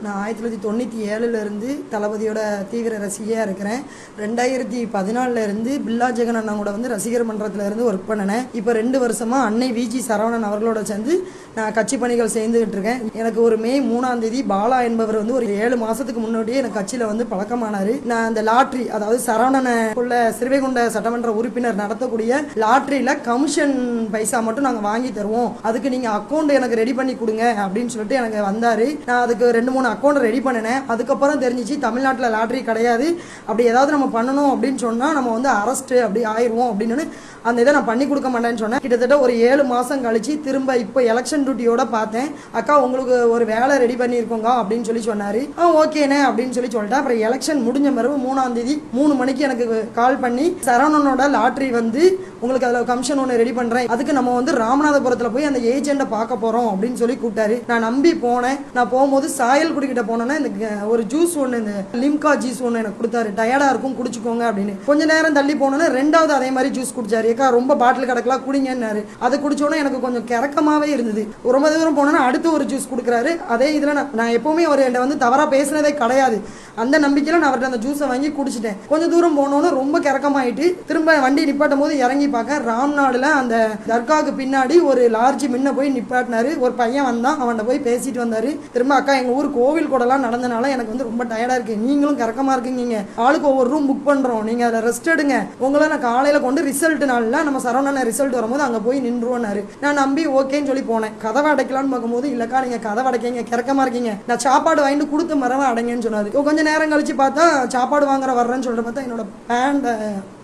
நான் 1997 தளபதியோட தீவிர ரசிகையாக இருக்கிறேன். 2014 பில்லா ஜெகன் அண்ணா கூட ரசிகர் மன்றத்தில் இருந்து ஒர்க் பண்ணினேன். இப்போ 2 வருஷமாக அன்னை விஜி சரவணன் அவர்களோட சேர்ந்து நான் கட்சி பணிகள் செய்துகிட்டு இருக்கேன். எனக்கு ஒரு மே 3ஆம் தேதி பாலா என்பவர் ஒரு 7 மாதத்துக்கு முன்னாடியே எனக்கு கட்சியில் பழக்கமானார். நான் அந்த லாட்ரி, அதாவது சரவணனை உள்ள சிறுவைகுண்ட சட்டமன்ற உறுப்பினர் நடத்தக்கூடிய லாட்ரியில் கமிஷன் பைசா மட்டும் நாங்கள் வாங்கி தருவோம், அதுக்கு நீங்கள் அக்கௌண்ட் எனக்கு ரெடி பண்ணி கொடுங்க அப்படின்னு சொல்லிட்டு எனக்கு வந்தார். நான் அதுக்கு 2-3 அக்கௌண்ட் ரெடி பண்ணினேன். அதுக்கப்புறம் தெரிஞ்சிச்சு தமிழ்நாட்டில் லாட்ரி கிடையாது, அப்படி ஏதாவது நம்ம பண்ணணும் அப்படின்னு சொன்னால் நம்ம அரெஸ்ட் அப்படி ஆயிடுவோம் அப்படின்னு அந்த இதை நான் பண்ணி கொடுக்க மாட்டேன்னு சொன்னேன். கிட்டத்தட்ட ஒரு 7 மாதம் கழிச்சு திரும்ப இப்போ எலெக்ஷன் டியூட்டியோட பார்த்தேன். அக்கா உங்களுக்கு ஒரு வேலை ரெடி பண்ணியிருக்கோங்க அப்படின்னு சொன்னார். ஓகேண்ணே அப்படின்னு சொல்லிட்டேன். அப்புறம் எலெக்ஷன் முடிஞ்ச பிறகு 3ஆம் தேதி 3 மணிக்கு எனக்கு கால் பண்ணி சரவணனோட லாட்ரி உங்களுக்கு அதில் கமிஷன் ஒன்று ரெடி பண்ணுறேன், அதுக்கு நம்ம ராமநாதபுரத்தில் போய் அந்த ஏஜெண்டை பார்க்க போகிறோம் அப்படின்னு சொல்லி கூப்பிட்டாரு. நான் நம்பி போனேன். நான் போகும்போது சாயல் குடிக்கிட்ட போனோன்னா இந்த ஒரு ஜூஸ் ஒன்று, இந்த லிம்கா ஜூஸ் ஒன்று எனக்கு கொடுத்தாரு. டயர்டாக இருக்கும் குடிச்சுக்கோங்க அப்படின்னு. கொஞ்ச நேரம் தள்ளி போனோன்னா 2வது அதே மாதிரி ஜூஸ் குடிச்சாரு. ஏக்கா ரொம்ப பாட்டில் கிடக்கலாம் குடிங்கன்னாரு. அதை குடிச்சோன்னா எனக்கு கொஞ்சம் கிறக்கமாவே இருந்தது. ரொம்ப தூரம் போனோன்னா அடுத்து ஒரு ஜூஸ் கொடுக்குறாரு. அதே இதில் நான் எப்பவுமே அவர் என்கிட்ட தவறாக பேசினதே கிடையாது. அந்த நம்பிக்கையில் நான் அவர்கிட்ட அந்த ஜூஸை வாங்கி குடிச்சிட்டேன். கொஞ்சம் தூரம் போனோன்னு ரொம்ப கிறக்கமாயிட்டு திரும்ப வண்டி நிப்பாட்டும் போது இறங்கி பார்க்க ராம்நாடுல அந்த தர்காவுக்கு பின்னாடி ஒரு லார்ஜ் முன்ன போய் நிப்பாட்டினாரு. ஒரு பையன் வந்தான், அவன்கிட்ட போய் பேசிட்டு வந்தாரு. திரும்ப அக்கா எங்கள் ஊர் கோவில் கூடலாம் நடந்தனால எனக்கு ரொம்ப டயர்டாக இருக்கு, நீங்களும் கிறக்கமாக இருக்குங்க, ஆளுக்கு ஒவ்வொரு ரூம் புக் பண்ணுறோம், நீங்கள் அதில் ரெஸ்ட் எடுங்க, உங்களை நான் காலையில் கொண்டு ரிசல்ட் நாளில் நம்ம சரவணன ரிசல்ட் வரும்போது அங்கே போய் நின்றுவோன்னாரு. நான் நம்பி ஓகேன்னு சொல்லி போனேன். கதவை அடைக்கலான்னு பார்க்கும்போது இல்லைக்கா நீங்கள் கதவை அடைக்கீங்க, கிறக்கமாக இருக்கீங்க, நான் சாப்பாடு வாங்கிட்டு கொடுத்து மரவை அடைங்கன்னு சொன்னார். கொஞ்சம் நேரம் கழிச்சு பார்த்தா சாப்பாடு வாங்குற வர்றேன்னு சொல்லிட்டு பார்த்தா என்னோட பேண்டை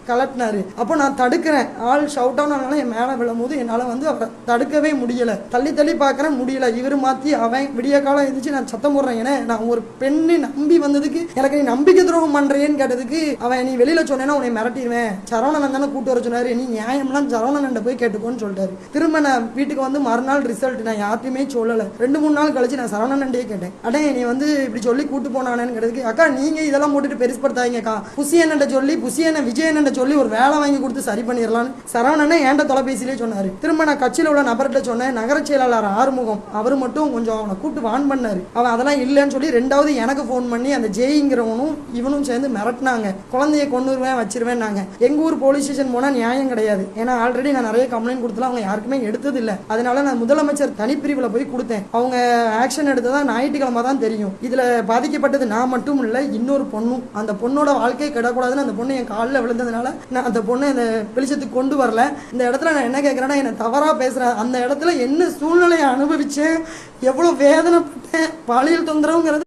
கலட்டினாரு. அப்போ நான் தடுக்கிறேன். ஆள் ஷவுட் ஆனால என் மேலே விழும்போது என்னால் அவரை தடுக்கவே முடியலை. தள்ளி தள்ளி பார்க்குறேன், முடியல. இவர் மாற்றி அவன் விடிய காலம் இருந்துச்சு நான் சத்தம் போடுறேன். ஏன்னா நான் ஒரு பெண்ணு நம்பி வந்ததுக்கு எனக்கு நீ நம்பிக்கை துரோகம் பண்ணுறேன்னு கேட்டதுக்கு அவன் நீ வெளியில் சொன்னேன்னா உன்னை மிரட்டிடுவேன், சரவணன் தானே கூட்டு வர சொன்னார், நீ நியாயம்லாம் சரவணன் போய் கேட்டுக்கோன்னு சொல்லிட்டாரு. திரும்ப நான் வீட்டுக்கு மறுநாள் ரிசல்ட் நான் யார்ட்டையுமே சொல்லலை. 2-3 நாள் கழிச்சு நான் சரவணன்டே கேட்டேன். அடே நீ இப்படி சொல்லி கூட்டு போனானேன்னு கேட்டதுக்கு அக்கா நீங்கள் இதெல்லாம் போட்டுட்டு பெருசுப்படுத்தாங்கக்கா, புசியன்ட்ட சொல்லி புசியனை விஜயன் சொல்லி ஒரு வேலை வாங்கி கொடுத்து சரி பண்ணிடலான்னு சரவணனே என்கிட்ட தொலைபேசியிலே சொன்னாரு. திரும்ப நான் கட்சியில் உள்ள நபர்கிட்ட சொன்னேன். நகர செயலாளர் ஆறுமுகம் அவர் மட்டும் கொஞ்சம் அவனை கூப்பிட்டு வான் பண்ணாரு. அவன் அதெல்லாம் இல்லைன்னு சொல்லி 2வது எனக்கு ஃபோன் பண்ணி அந்த ஜெயிங்கிறவனும் இவனும் சேர்ந்து மிரட்டினாங்க. குழந்தைய கொண்டுருவேன் வச்சிருவேன். எங்க ஊர் போலீஸ் ஸ்டேஷன் போனா நியாயம் கிடையாது. ஏன்னா ஆல்ரெடி நான் நிறைய கம்ப்ளைண்ட் கொடுத்தலாம், அவங்க யாருக்குமே எடுத்தது இல்லை. அதனால நான் முதலமைச்சர் தனிப்பிரிவில் போய் கொடுத்தேன். அவங்க ஆக்ஷன் எடுத்ததா ஞாயிற்றுக்கிழமை தான் தெரியும். இதுல பாதிக்கப்பட்டது நான் மட்டும் இல்லை, இன்னொரு பொண்ணும். அந்த பொண்ணோட வாழ்க்கை கிடக்கூடாதுன்னு அந்த பொண்ணு என் காலில் விழுந்ததுனால நான் அந்த பொண்ணை இந்த வெளிச்சத்துக்கு கொண்டு வரல. இந்த இடத்துல நான் என்ன கேட்குறேன்னா, என்னை தவறாக பேசுகிறேன். அந்த இடத்துல என்ன சூழ்நிலையை அனுபவிச்சேன், எவ்வளோ வேதனைப்பட்டேன், பாலியல் தொந்தரவுங்கிறது